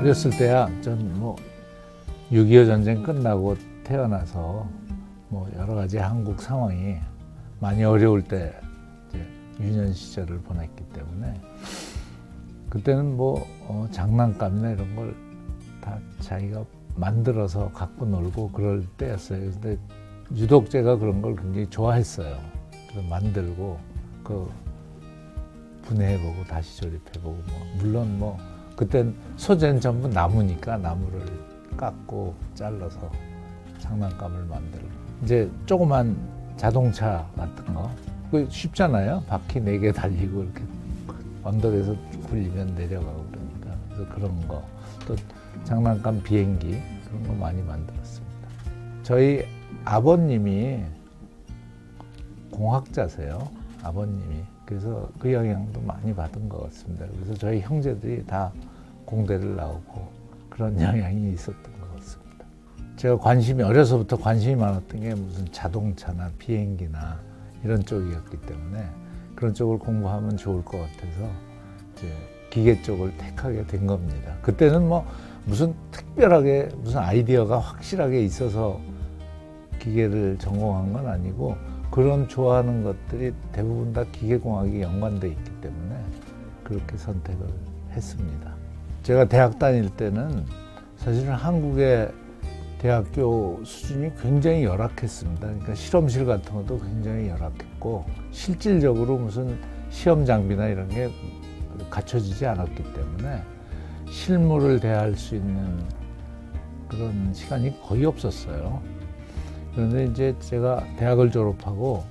어렸을 때야 전 뭐 6.25 전쟁 끝나고 태어나서 뭐 여러 가지 한국 상황이 많이 어려울 때 이제 유년 시절을 보냈기 때문에 그때는 뭐 장난감이나 이런 걸 다 자기가 만들어서 갖고 놀고 그럴 때였어요. 근데 유독 제가 그런 걸 굉장히 좋아했어요. 그래서 만들고 그 분해해보고 다시 조립해보고 뭐 물론 뭐 그땐 소재는 전부 나무니까 나무를 깎고 잘라서 장난감을 만들고 이제 조그만 자동차 같은 거 그 쉽잖아요. 바퀴 4개 달리고 이렇게 언덕에서 굴리면 내려가고 그러니까 그래서 그런 거 또 장난감 비행기 그런 거 많이 만들었습니다. 저희 아버님이 공학자세요. 아버님이. 그래서 그 영향도 많이 받은 것 같습니다. 그래서 저희 형제들이 다 공대를 나오고 그런 영향이 있었던 것 같습니다. 제가 어려서부터 관심이 많았던 게 무슨 자동차나 비행기나 이런 쪽이었기 때문에 그런 쪽을 공부하면 좋을 것 같아서 이제 기계 쪽을 택하게 된 겁니다. 그때는 뭐 무슨 특별하게 무슨 아이디어가 확실하게 있어서 기계를 전공한 건 아니고 그런 좋아하는 것들이 대부분 다 기계공학이 연관돼 있기 때문에 그렇게 선택을 했습니다. 제가 대학 다닐 때는 사실은 한국의 대학교 수준이 굉장히 열악했습니다. 그러니까 실험실 같은 것도 굉장히 열악했고 실질적으로 무슨 시험 장비나 이런 게 갖춰지지 않았기 때문에 실무를 대할 수 있는 그런 시간이 거의 없었어요. 그런데 이제 제가 대학을 졸업하고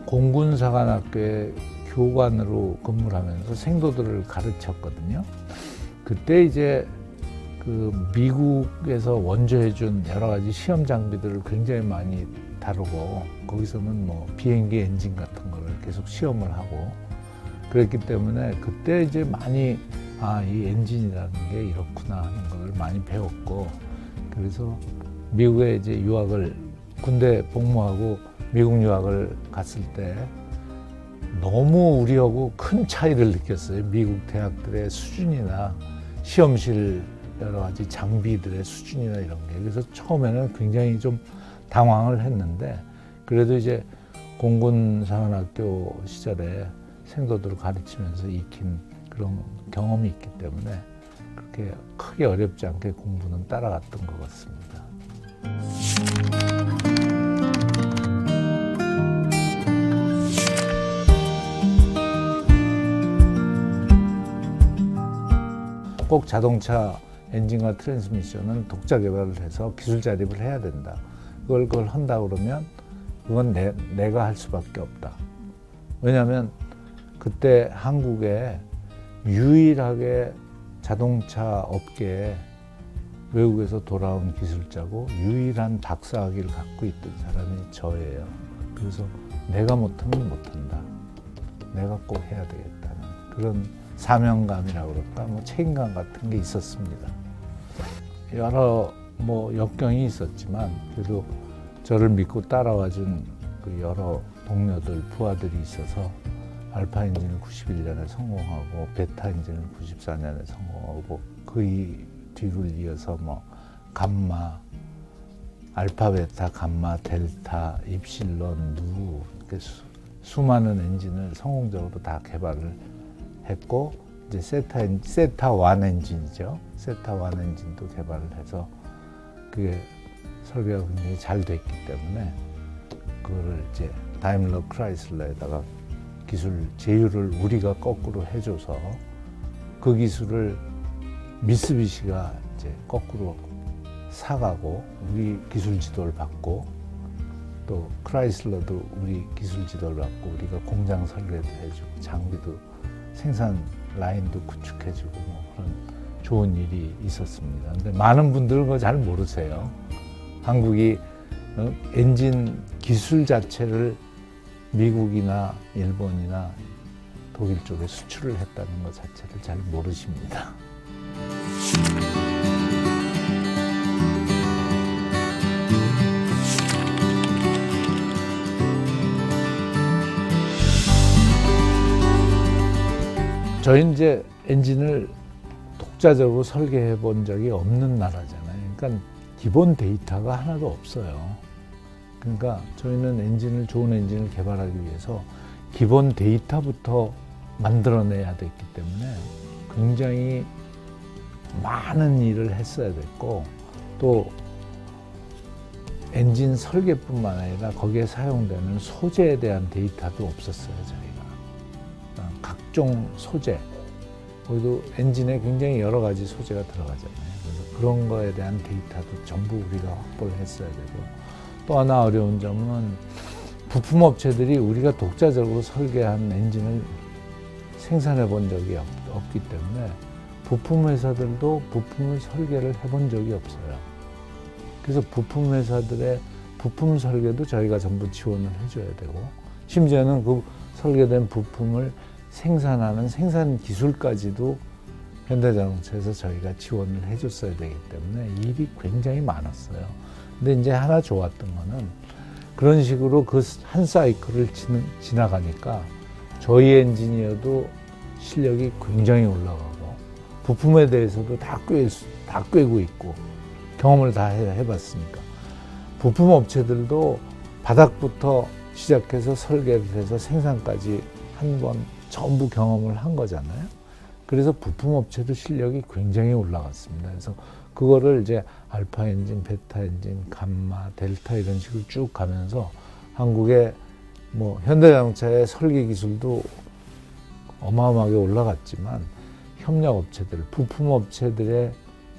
공군사관학교에 교관으로 근무를 하면서 생도들을 가르쳤거든요. 그때 이제 그 미국에서 원조해준 여러 가지 시험 장비들을 굉장히 많이 다루고 거기서는 뭐 비행기 엔진 같은 거를 계속 시험을 하고 그랬기 때문에 그때 이제 많이 이 엔진이라는 게 이렇구나 하는 걸 많이 배웠고 그래서 미국에 이제 군대 복무하고 미국 유학을 갔을 때 너무 우리하고 큰 차이를 느꼈어요. 미국 대학들의 수준이나 시험실 여러 가지 장비들의 수준이나 이런 게. 그래서 처음에는 굉장히 좀 당황을 했는데 그래도 이제 공군사관학교 시절에 생도들을 가르치면서 익힌 그런 경험이 있기 때문에 그렇게 크게 어렵지 않게 공부는 따라갔던 것 같습니다. 꼭 자동차 엔진과 트랜스미션은 독자 개발을 해서 기술 자립을 해야 된다. 그걸 한다 그러면 그건 내가 할 수밖에 없다. 왜냐하면 그때 한국에 유일하게 자동차 업계에 외국에서 돌아온 기술자고 유일한 박사학위를 갖고 있던 사람이 저예요. 그래서 내가 못하면 못한다. 내가 꼭 해야 되겠다는 그런 사명감이라고 그럴까, 뭐 책임감 같은 게 있었습니다. 여러 뭐 역경이 있었지만 그래도 저를 믿고 따라와준 그 여러 동료들, 부하들이 있어서 알파 엔진을 91년에 성공하고 베타 엔진을 94년에 성공하고 그 뒤를 이어서 뭐 감마, 알파, 베타, 감마, 델타, 입실론, 누 이렇게 수많은 엔진을 성공적으로 다 개발을 했고 이제 세타 1 엔진이죠. 세타 1 엔진도 개발을 해서 그게 설계가 굉장히 잘 됐기 때문에 그거를 이제 다임러 크라이슬러에다가 기술 제휴를 우리가 거꾸로 해줘서 그 기술을 미쓰비시가 이제 거꾸로 사가고 우리 기술 지도를 받고 또 크라이슬러도 우리 기술 지도를 받고 우리가 공장 설계도 해주고 장비도 생산 라인도 구축해주고 뭐 그런 좋은 일이 있었습니다. 근데 많은 분들은 그거 잘 모르세요. 한국이 엔진 기술 자체를 미국이나 일본이나 독일 쪽에 수출을 했다는 것 자체를 잘 모르십니다. 저희는 이제 엔진을 독자적으로 설계해 본 적이 없는 나라잖아요. 그러니까 기본 데이터가 하나도 없어요. 그러니까 저희는 좋은 엔진을 개발하기 위해서 기본 데이터부터 만들어내야 됐기 때문에 굉장히 많은 일을 했어야 됐고, 또 엔진 설계뿐만 아니라 거기에 사용되는 소재에 대한 데이터도 없었어요, 저희가. 각종 소재, 거기도 엔진에 굉장히 여러 가지 소재가 들어가잖아요. 그래서 그런 거에 대한 데이터도 전부 우리가 확보를 했어야 되고, 또 하나 어려운 점은 부품업체들이 우리가 독자적으로 설계한 엔진을 생산해 본 적이 없기 때문에 부품 회사들도 부품을 설계를 해본 적이 없어요. 그래서 부품 회사들의 부품 설계도 저희가 전부 지원을 해줘야 되고, 심지어는 그 설계된 부품을 생산하는 생산 기술까지도 현대자동차에서 저희가 지원을 해줬어야 되기 때문에 일이 굉장히 많았어요. 근데 이제 하나 좋았던 거는 그런 식으로 그 한 사이클을 지나가니까 저희 엔지니어도 실력이 굉장히 올라가고, 부품에 대해서도 다 꿰고 있고, 경험을 다 해봤으니까 부품 업체들도 바닥부터 시작해서 설계를 해서 생산까지 한 번 전부 경험을 한 거잖아요. 그래서 부품 업체도 실력이 굉장히 올라갔습니다. 그래서 그거를 이제 알파 엔진, 베타 엔진, 감마, 델타 이런 식으로 쭉 가면서 한국의 현대자동차의 설계 기술도 어마어마하게 올라갔지만, 협력 업체들, 부품 업체들의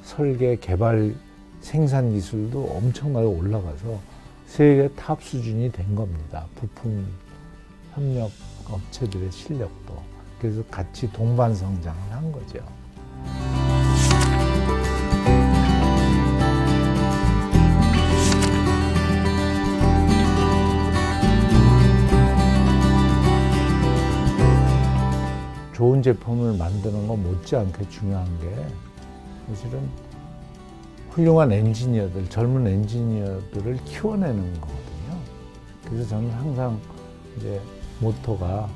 설계, 개발, 생산 기술도 엄청나게 올라가서 세계 탑 수준이 된 겁니다. 부품 협력 업체들의 실력도. 그래서 같이 동반 성장을 한 거죠. 좋은 제품을 만드는 것 못지않게 중요한 게 사실은 훌륭한 엔지니어들, 젊은 엔지니어들을 키워내는 거거든요. 그래서 저는 항상 이제 모토가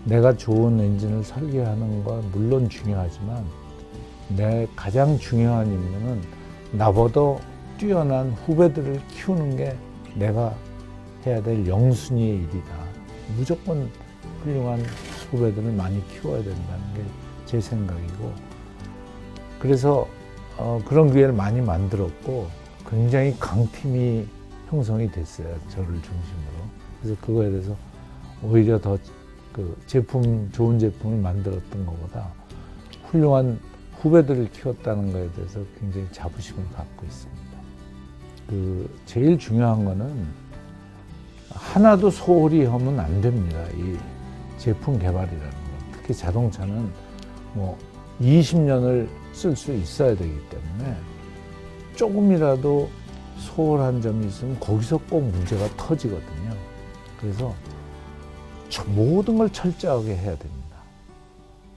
내가 좋은 엔진을 설계하는 건 물론 중요하지만 내 가장 중요한 임무는 나보다 뛰어난 후배들을 키우는 게 내가 해야 될 영순위의 일이다. 무조건 훌륭한 후배들을 많이 키워야 된다는 게 제 생각이고, 그래서 그런 기회를 많이 만들었고 굉장히 강팀이 형성이 됐어요. 저를 중심으로. 그래서 그거에 대해서 오히려 더 좋은 제품을 만들었던 것보다 훌륭한 후배들을 키웠다는 것에 대해서 굉장히 자부심을 갖고 있습니다. 제일 중요한 거는 하나도 소홀히 하면 안 됩니다. 이 제품 개발이라는 거. 특히 자동차는 20년을 쓸 수 있어야 되기 때문에 조금이라도 소홀한 점이 있으면 거기서 꼭 문제가 터지거든요. 그래서 모든 걸 철저하게 해야 됩니다.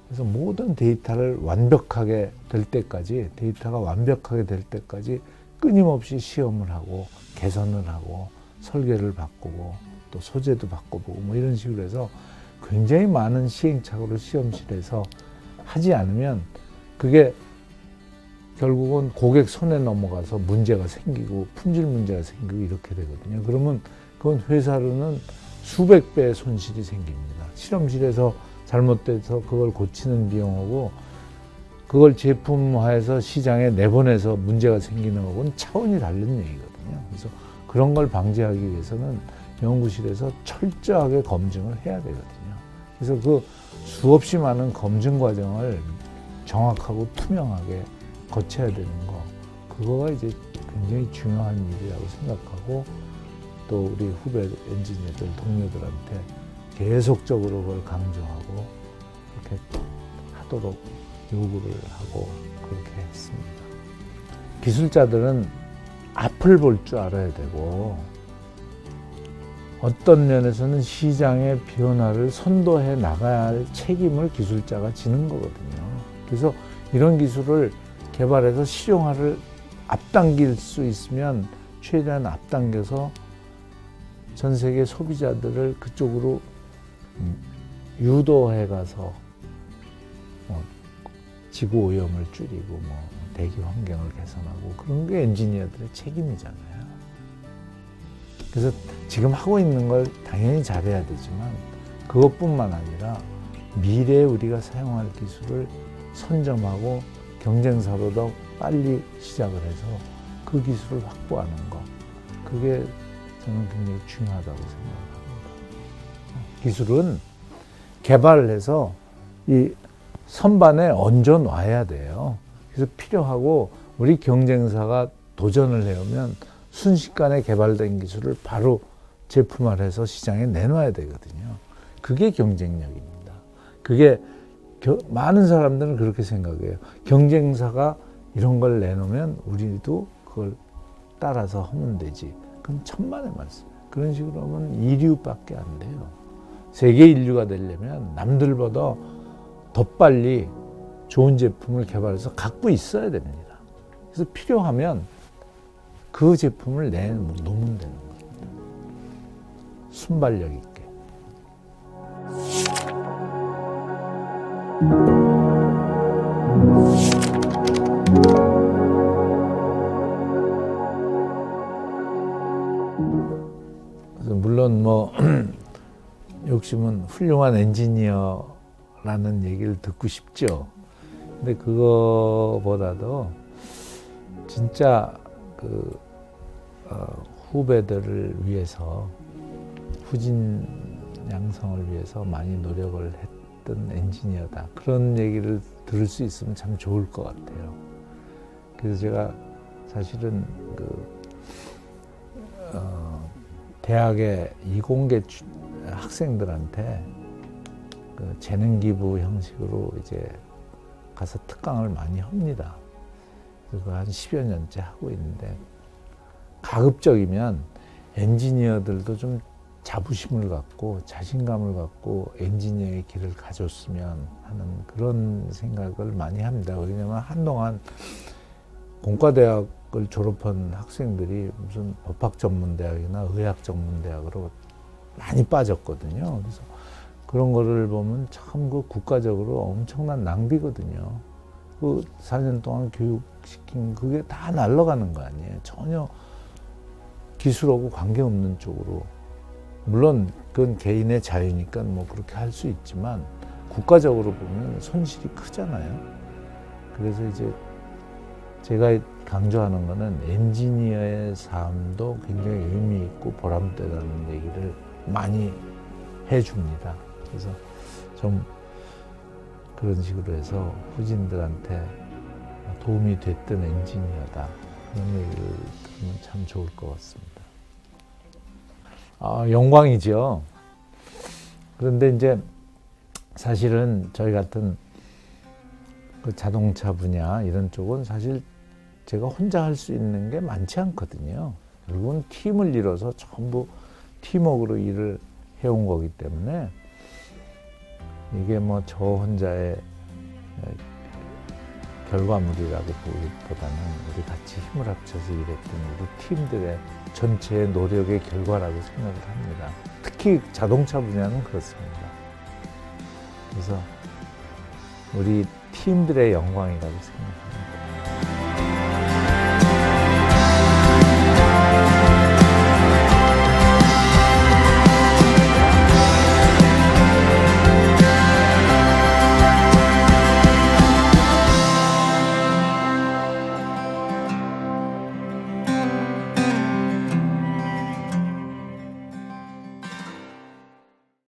그래서 모든 데이터를 완벽하게 될 때까지, 데이터가 완벽하게 될 때까지 끊임없이 시험을 하고 개선을 하고 설계를 바꾸고 또 소재도 바꿔보고 이런 식으로 해서 굉장히 많은 시행착오를 시험실에서 하지 않으면 그게 결국은 고객 손에 넘어가서 문제가 생기고 품질 문제가 생기고 이렇게 되거든요. 그러면 그건 회사로는 수백 배의 손실이 생깁니다. 실험실에서 잘못돼서 그걸 고치는 비용하고 그걸 제품화해서 시장에 내보내서 문제가 생기는 거하고는 차원이 다른 얘기거든요. 그래서 그런 걸 방지하기 위해서는 연구실에서 철저하게 검증을 해야 되거든요. 그래서 그 수없이 많은 검증 과정을 정확하고 투명하게 거쳐야 되는 거, 그거가 이제 굉장히 중요한 일이라고 생각하고, 또 우리 후배 엔지니어들, 동료들한테 계속적으로 그걸 강조하고 그렇게 하도록 요구를 하고 그렇게 했습니다. 기술자들은 앞을 볼 줄 알아야 되고, 어떤 면에서는 시장의 변화를 선도해 나가야 할 책임을 기술자가 지는 거거든요. 그래서 이런 기술을 개발해서 실용화를 앞당길 수 있으면 최대한 앞당겨서 전 세계 소비자들을 그쪽으로 유도해 가서 지구 오염을 줄이고 뭐 대기 환경을 개선하고 그런 게 엔지니어들의 책임이잖아요. 그래서 지금 하고 있는 걸 당연히 잘해야 되지만 그것뿐만 아니라 미래에 우리가 사용할 기술을 선점하고 경쟁사로 더 빨리 시작을 해서 그 기술을 확보하는 거, 그게 저는 굉장히 중요하다고 생각합니다. 기술은 개발을 해서 이 선반에 얹어 놔야 돼요. 그래서 필요하고 우리 경쟁사가 도전을 해오면 순식간에 개발된 기술을 바로 제품화해서 시장에 내놔야 되거든요. 그게 경쟁력입니다. 그게 많은 사람들은 그렇게 생각해요. 경쟁사가 이런 걸 내놓으면 우리도 그걸 따라서 하면 되지. 그건 천만의 말씀. 그런 식으로 하면 이류밖에 안 돼요. 세계 인류가 되려면 남들보다 더 빨리 좋은 제품을 개발해서 갖고 있어야 됩니다. 그래서 필요하면 그 제품을 내놓으면 되는 겁니다. 순발력 있게. 그래서 물론 뭐 욕심은 훌륭한 엔지니어라는 얘기를 듣고 싶죠. 근데 그거보다도 진짜 후배들을 위해서 후진 양성을 위해서 많이 노력을 했던 엔지니어다. 그런 얘기를 들을 수 있으면 참 좋을 것 같아요. 그래서 제가 사실은 대학의 이공계 학생들한테 재능 기부 형식으로 이제 가서 특강을 많이 합니다. 그래서 한 10여 년째 하고 있는데 가급적이면 엔지니어들도 좀 자부심을 갖고 자신감을 갖고 엔지니어의 길을 가졌으면 하는 그런 생각을 많이 합니다. 왜냐하면 한동안 공과대학을 졸업한 학생들이 무슨 법학전문대학이나 의학전문대학으로 많이 빠졌거든요. 그래서 그런 거를 보면 참 그 국가적으로 엄청난 낭비거든요. 그 4년 동안 교육시킨 그게 다 날아가는 거 아니에요. 전혀 기술하고 관계없는 쪽으로. 물론 그건 개인의 자유니까 뭐 그렇게 할 수 있지만 국가적으로 보면 손실이 크잖아요. 그래서 이제 제가 강조하는 거는 엔지니어의 삶도 굉장히 의미 있고 보람되다는 얘기를 많이 해줍니다. 그래서 좀 그런 식으로 해서 후진들한테 도움이 됐던 엔지니어다. 그런 얘기를 들으면 참 좋을 것 같습니다. 영광이죠. 그런데 이제 사실은 저희 같은 그 자동차 분야 이런 쪽은 사실 제가 혼자 할 수 있는 게 많지 않거든요. 결국은 팀을 이뤄서 전부 팀워크로 일을 해온 거기 때문에 이게 뭐 저 혼자의 결과물이라고 보기보다는 우리 같이 힘을 합쳐서 일했던 우리 팀들의 전체의 노력의 결과라고 생각을 합니다. 특히 자동차 분야는 그렇습니다. 그래서 우리 팀들의 영광이라고 생각합니다.